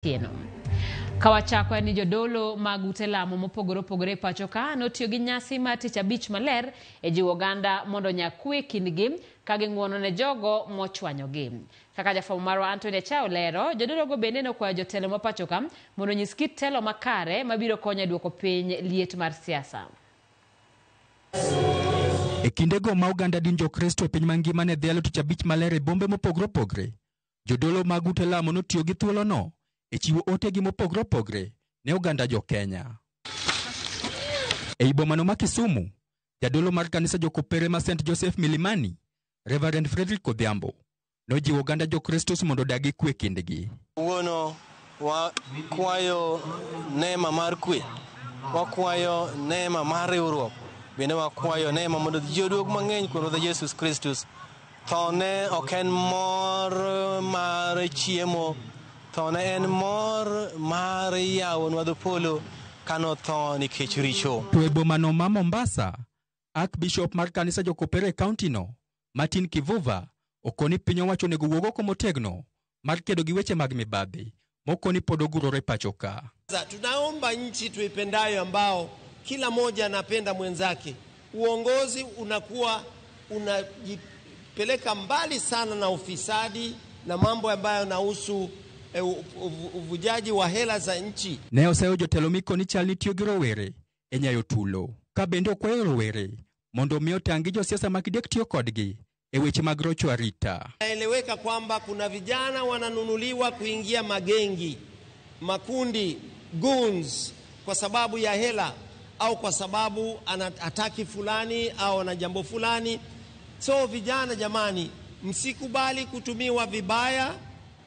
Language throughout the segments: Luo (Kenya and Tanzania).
Tieno. Kawachako ni jodolo mag ute lamo mopogore opogore pacho ka notiyo gi nyasi mar Tich Abich maler e jiwo oganda mondo nyakwe kindgi ka ging'uono ne jogo mochwanyogi. Kaka jafwambo marwa Anthony Achao lero, jodolo go bende nokwayo jotelo ma pacho ka mondo nyis kit telo makare mabiro konyo duoko piny liet mar siasa. E kindego ma oganda din jokristo e piny mangima ne dhialo Tich Abich maler e bombe mopogore opogore, jodolo mag ute lamo notiyo gi thuolono e chiwo otegi mopogore opogore ne oganda jo Kenya. E boma ma Kisumu, jadolo mar kanisa jokopere ma St. Joseph Milimani, Reverend Frederick Odhiambo, nojiwo oganda jokristo mondo odagi kwe kindgi. Wuono wakwayo neema mar kwe, wakwayo neema mar riwruok, bende wakwayo neema mondo ji oduog mang'eny kuom Ruoth Jesus Kristus. Thone ok en mor mar chiemo, thone en mor mar yawonwa dho polo kano tho nikech richo. To e bomano ma Mombasa, Archbishop mar kanisa jokopere e kaunti no, Martin Kivuva, okoni piny owacho nego wuog oko motegno mar kedo gi weche mag mibadhi mokoni pod ogurore pacho ka. Tunaomba nchi tuipendayo ambao kila moja anapenda mwenzake. Uongozi unakuwa unajipeleka mbali sana na ufisadi na mambo ambayo yanahusu uvujaji wa hela za nchi. Ne oseyo jotelo mikoni chal ni tiyo gi rowere e nyayo tulo, ka bende okwayo rowere mondo miyo tangi josiasa makidek tiyo kodgi e weche mag rocho arita. Naeleweka kwamba kuna vijana wananunuliwa kuingia magengi, makundi, goons kwa sababu ya hela au kwa sababu anataki fulani au ana jambo fulani. So vijana jamani, msikubali kutumiwa vibaya,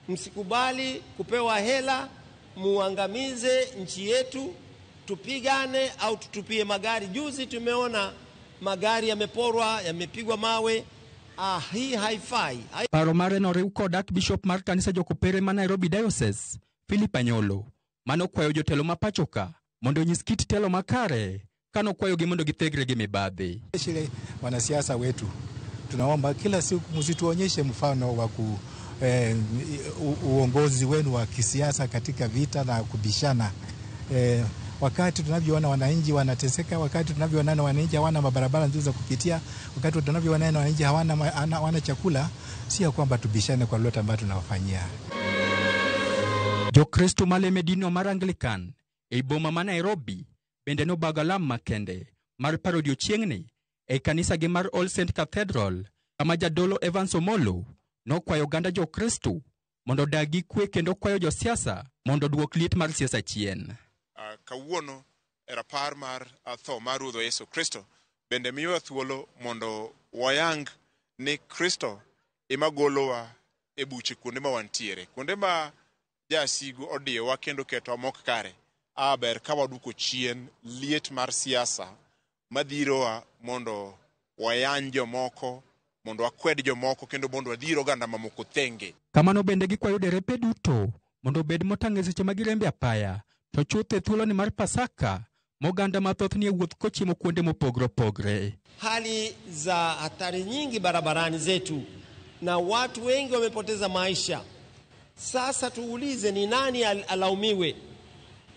msikubali kupewa hela, muangamize nchi yetu, tupigane au tutupie magari. Juzi tumeona magari yameporwa, yamepigwa mawe. Hii haifai. Paro mare noriw kod Archbishop mar kanisa jokopere ma Nairobi Diocese, Philip Anyolo, manokwayo jotelo ma pacho ka mondo nyis kit telo makare kanokwayo gi mondo githegre gi mibadhi. Wanasiasa wetu, tunaomba kila siku msituonyeshe mfano wa uongozi wenu wa kisiasa katika vita na kubishana. Wakati tunavyoona wananchi wanateseka, wakati tunavyoona wananchi hawana mabarabara nzuri za kupitia, wakati tunavyoona wananchi hawana chakula, si kwamba tubishane kwa lolote ambalo tunawafanyia. Jokristo maleme dino mar Anglican e boma ma Nairobi bende no bagalam makende mar paro odiochieng'ni e kanisa gi mar All Saint Cathedral, kama jadolo Evans Omolo nokwayo oganda jokristo mondo dagi kwe kendo kwayo josiasa mondo duok liet mar siasa chien. Kawuono e rapar mar tho mar Ruoth Yesu Kristo bende miyo thuolo mondo wayang ni Kristo ema golowa e buche kuonde ma wantiere, kuonde ma jasigu odiyowa kendo keto mok kare. Aber ka waduko chien liet mar siasa madhirowa mondo wayany jomoko, mondo wakwed jomoko kendo mondo wadhiro oganda mamoko thenge. Kamano bende gikwayo derepe duto mondo bed motang' e seche magirembe apaya, to chutho e thuolo ni mar Pasaka moganda mathoth ni e wuoth kochiemo kuonde mopogore opogore. Hali za hatari nyingi barabarani zetu na watu wengi wamepoteza maisha. Sasa tuulize, ni nani alaumiwe?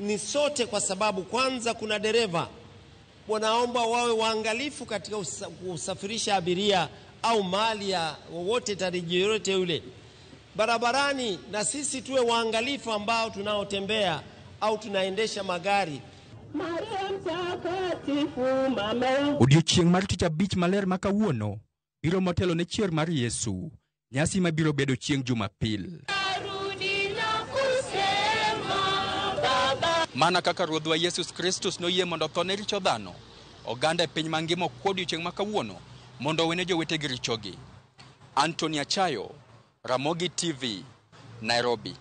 Ni sote, kwa sababu kwanza kuna dereva. Wanaomba wawe waangalifu katika kusafirisha abiria au mali ya wowote tariji yote yule barabarani, na sisi tuwe waangalifu ambao tunaotembea au tunaendesha magari. Odiochieng' mar Tich Abich maler ma kawuono biro motelo ne chier mar Yesu, nyasi mabiro bedo chieng' Jumapil. Mana kaka Ruodhwa Yesus Kristus noyie mondo tho ne richo dhano, oganda e piny mangima okwo odiochieng' ma kawuono mondo owene jowetegi richogi. Anthony Achayo, Ramogi TV, Nairobi.